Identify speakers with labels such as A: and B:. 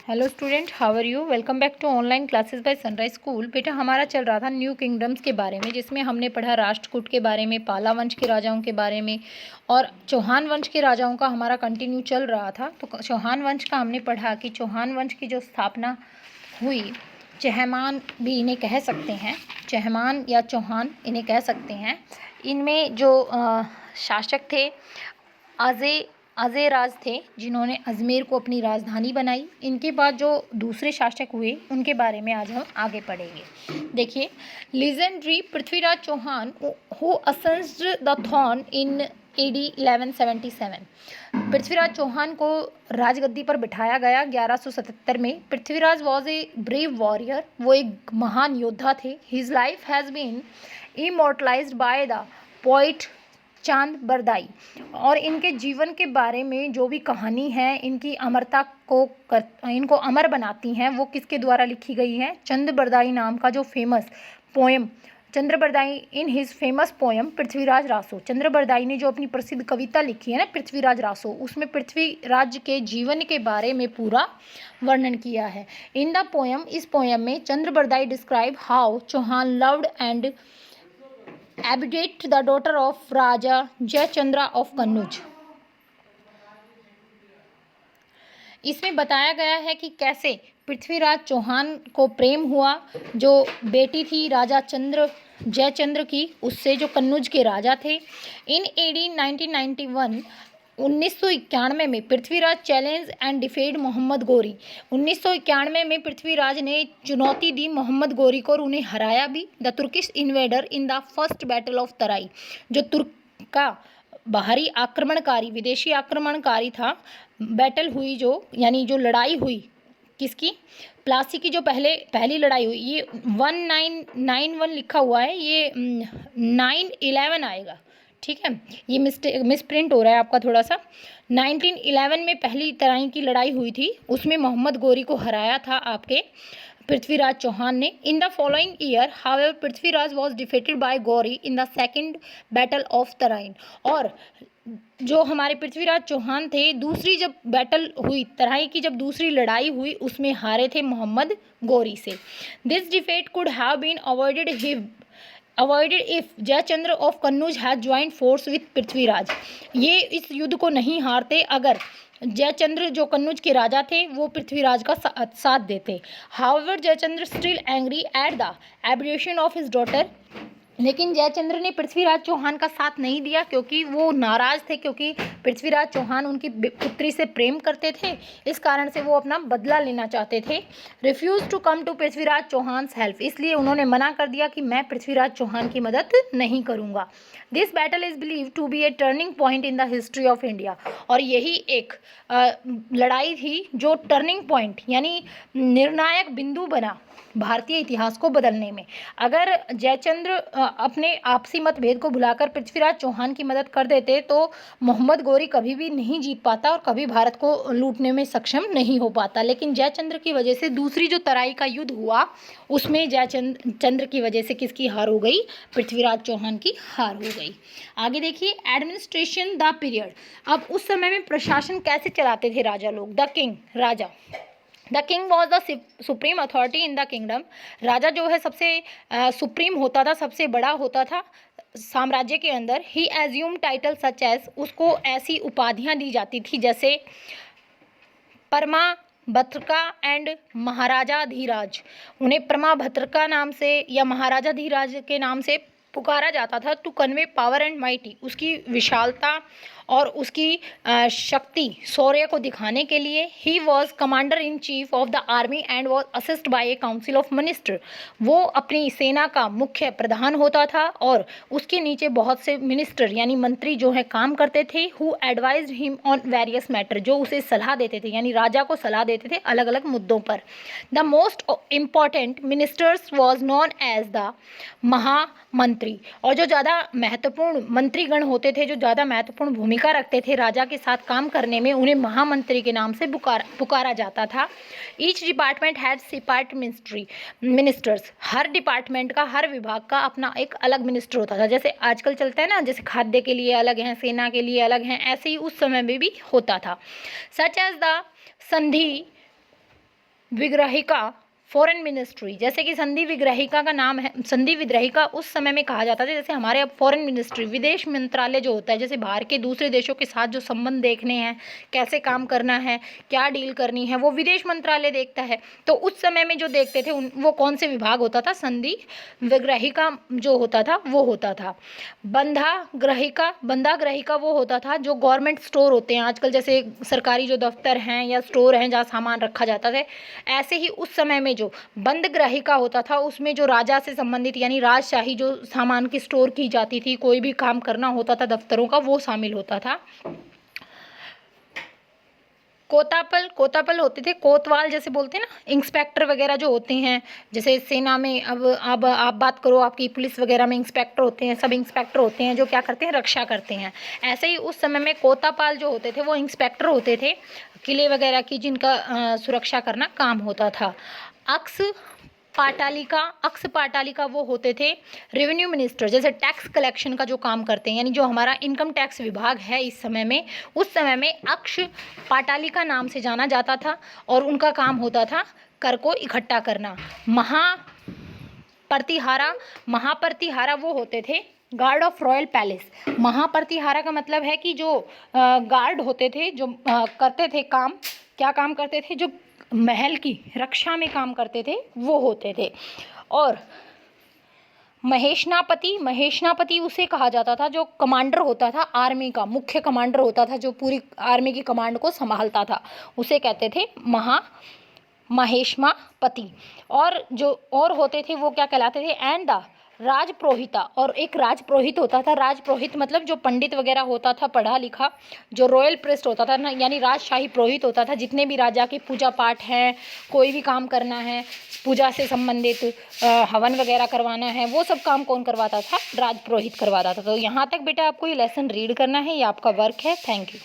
A: Hello student, how are you. Welcome back to online classes by Sunrise School. बेटा हमारा चल रहा था न्यू किंगडम्स के बारे में, जिसमें हमने पढ़ा राष्ट्रकूट के बारे में, पाला वंश के राजाओं के बारे में और चौहान वंश के राजाओं का हमारा कंटिन्यू चल रहा था। तो चौहान वंश का हमने पढ़ा कि चौहान वंश की जो स्थापना हुई, चहमान भी इन्हें कह सकते हैं, चहमान या चौहान इन्हें कह सकते हैं। इनमें जो शासक थे अजय राज थे, जिन्होंने अजमेर को अपनी राजधानी बनाई। इनके बाद जो दूसरे शासक हुए उनके बारे में आज हम आगे पढ़ेंगे। देखिए, legendary Prithviraj Chauhan who ascended the throne in AD 1177। Prithviraj Chauhan को राजगद्दी पर बिठाया गया 1177 में। Prithviraj was a brave warrior, वो एक महान योद्धा थे। His life has been immortalised by the poet Chand Bardai. और इनके जीवन के बारे में जो भी कहानी है, इनकी अमरता को इनको अमर बनाती हैं, वो किसके द्वारा लिखी गई है? चंद बरदाई नाम का जो famous poem, Chandra Bardai in his famous poem Prithviraj Raso. Chandra Bardai ने जो अपनी प्रसिद्ध कविता लिखी है ना, पृथ्वीराज रासो, उसमें पृथ्वीराज के जीवन के बारे में पूरा वर्णन किया है। इन द पोएम, इस पोएम में Chandra Bardai describe how Chauhan loved and abdicate the daughter of Raja Jaichandra of Kannauj. इसमें बताया गया है कि कैसे पृथ्वीराज चौहान को प्रेम हुआ, जो बेटी थी राजा जयचंद्र की, उससे, जो कन्नौज के राजा थे। इन AD 1991 1991 में पृथ्वीराज चैलेंज एंड डिफेड मोहम्मद गोरी। 1991 में पृथ्वीराज ने चुनौती दी मोहम्मद गोरी को और उन्हें हराया भी। The Turkish invader in the first battle of Tarain, जो तुर्क का बाहरी आक्रमणकारी, विदेशी आक्रमणकारी था, बैटल हुई जो, यानी जो लड़ाई हुई किसकी? प्लासी की जो पहली लड़ाई हुई। ये 1991 लिखा हुआ है, ये 911 आएगा, ठीक है, ये मिसप्रिंट हो रहा है आपका थोड़ा सा। 1911 में पहली तराई की लड़ाई हुई थी, उसमें मोहम्मद गोरी को हराया था आपके पृथ्वीराज चौहान ने। In the following year however Prithviraj was defeated by Ghori in the second battle of Tarain. और जो हमारे पृथ्वीराज चौहान थे, दूसरी जब बैटल हुई, तराई की जब दूसरी लड़ाई हुई, उसमें हारे थे मोहम्मद गोरी से। This defeat could have been avoided if Jaichandra of Kannauj has joint force with Prithviraj. ये इस युद्ध को नहीं हारते अगर जयचंद्र, जो कन्नौज के राजा थे, वो पृथ्वीराज का साथ देते। However Jayachandra still angry at the abdication of his daughter. लेकिन जयचंद्र ने पृथ्वीराज चौहान का साथ नहीं दिया, क्योंकि वो नाराज थे, क्योंकि पृथ्वीराज चौहान उनकी पुत्री से प्रेम करते थे, इस कारण से वो अपना बदला लेना चाहते थे। Refuse to come to Prithviraj Chauhan's help, इसलिए उन्होंने मना कर दिया कि मैं पृथ्वीराज चौहान की मदद नहीं करूंगा। This battle is believe to be a turning point in the history of India. और यही एक लड़ाई थी जो टर्निंग पॉइंट, यानी निर्णायक बिंदु बना भारतीय इतिहास को बदलने में। अगर जयचंद्र अपने आपसी मतभेद को भुलाकर पृथ्वीराज चौहान की मदद कर देते, तो मोहम्मद गोरी कभी भी नहीं जीत पाता और कभी भारत को लूटने में सक्षम नहीं हो पाता। लेकिन जयचंद्र की वजह से दूसरी जो तराई का युद्ध हुआ, उसमें जयचंद्र की वजह से किसकी हार हो गई? पृथ्वीराज चौहान की हार हो गई। आगे देखिए, एडमिनिस्ट्रेशन द पीरियड। अब उस समय में प्रशासन कैसे चलाते थे राजा लोग? द किंग, राजा। The king was the supreme authority in the kingdom. राजा जो है सबसे सुप्रीम होता था, सबसे बड़ा होता था साम्राज्य के अंदर। ही एज्यूम टाइटल सच एज, उसको ऐसी उपाधियां दी जाती थी जैसे परमा भद्रका एंड महाराजा धीराज। उन्हें परमा भद्रका नाम से या महाराजा धीराज के नाम से पुकारा जाता था। To convey power and mighty, उसकी विशालता और उसकी शक्ति, शौर्य को दिखाने के लिए। He was commander in chief of the army and was assist by a council of minister. वो अपनी सेना का मुख्य प्रधान होता था और उसके नीचे बहुत से मिनिस्टर यानी मंत्री जो है काम करते थे। Who advised him on various matter, जो उसे सलाह देते थे, यानी राजा को सलाह देते थे अलग अलग मुद्दों पर। The most important ministers was known as the Mahamantri. और जो ज़्यादा महत्वपूर्ण मंत्रीगण होते थे, जो ज़्यादा महत्वपूर्ण भूमिका रखते थे राजा के साथ काम करने में, उन्हें महामंत्री के नाम से पुकारा जाता था। Each department had separate ministers. Her department का, हर विभाग का अपना एक अलग मिनिस्टर होता था। जैसे आजकल चलता है ना, जैसे खाद्य के लिए अलग हैं, सेना के लिए अलग हैं, ऐसे ही उस समय में भी होता था। सच एज द संधि विग्रहिका फॉरेन मिनिस्ट्री, जैसे कि संधि विग्रहिका का नाम है, संधि विग्रहिका उस समय में कहा जाता था, जैसे हमारे अब फॉरेन मिनिस्ट्री विदेश मंत्रालय जो होता है, जैसे बाहर के दूसरे देशों के साथ जो संबंध देखने हैं, कैसे काम करना है, क्या डील करनी है, वो विदेश मंत्रालय देखता है। तो उस समय में जो देखते थे वो कौन से विभाग होता था, संधि विग्रहिका जो होता था वो होता था। बंधाग्रहिका वो होता था जो गवर्नमेंट स्टोर होते हैं आजकल, जैसे सरकारी जो दफ्तर हैं या स्टोर हैं जहाँ सामान रखा जाता है, ऐसे ही उस समय में जो बंद ग्राहिका होता था उसमें जो राजा से संबंधित यानी राजशाही जो सामान की स्टोर की जाती थी, कोई भी काम करना होता था दफ्तरों का, वो शामिल होता था। कोतापल होते थे, कोतवाल जैसे बोलते हैं ना, इंस्पेक्टर वगैरह जो होते हैं, जैसे सेना में अब आप बात करो, आपकी पुलिस वगैरह में इंस्पेक्टर होते हैं, सब इंस्पेक्टर होते हैं जो क्या करते हैं, रक्षा करते हैं। ऐसे ही उस समय में कोतापाल जो होते थे वो इंस्पेक्टर होते थे किले वगैरह की, जिनका सुरक्षा करना काम होता था। अक्स पाटालिका वो होते थे रेवेन्यू मिनिस्टर, जैसे टैक्स कलेक्शन का जो काम करते हैं, यानी जो हमारा इनकम टैक्स विभाग है इस समय में, उस समय में अक्ष पाटालिका नाम से जाना जाता था और उनका काम होता था कर को इकट्ठा करना। महाप्रतिहारा वो होते थे गार्ड ऑफ रॉयल पैलेस। महाप्रतिहारा का मतलब है कि जो गार्ड होते थे, जो करते थे काम, क्या काम करते थे, जो महल की रक्षा में काम करते थे वो होते थे। और महेशनापति उसे कहा जाता था जो कमांडर होता था आर्मी का, मुख्य कमांडर होता था जो पूरी आर्मी की कमांड को संभालता था, उसे कहते थे महेशमापति। और जो और होते थे वो क्या कहलाते थे, एंड द राजपुरोहिता, और एक राजपुरोहित होता था। राजपुरोहित मतलब जो पंडित वगैरह होता था, पढ़ा लिखा, जो रॉयल प्रेस्ट होता था ना, यानी राजशाही पुरोहित होता था। जितने भी राजा के पूजा पाठ हैं, कोई भी काम करना है पूजा से संबंधित, हवन वगैरह करवाना है, वो सब काम कौन करवाता था, राजपुरोहित करवाता था। तो यहाँ तक बेटा आपको ये लेसन रीड करना है, ये आपका वर्क है। Thank you.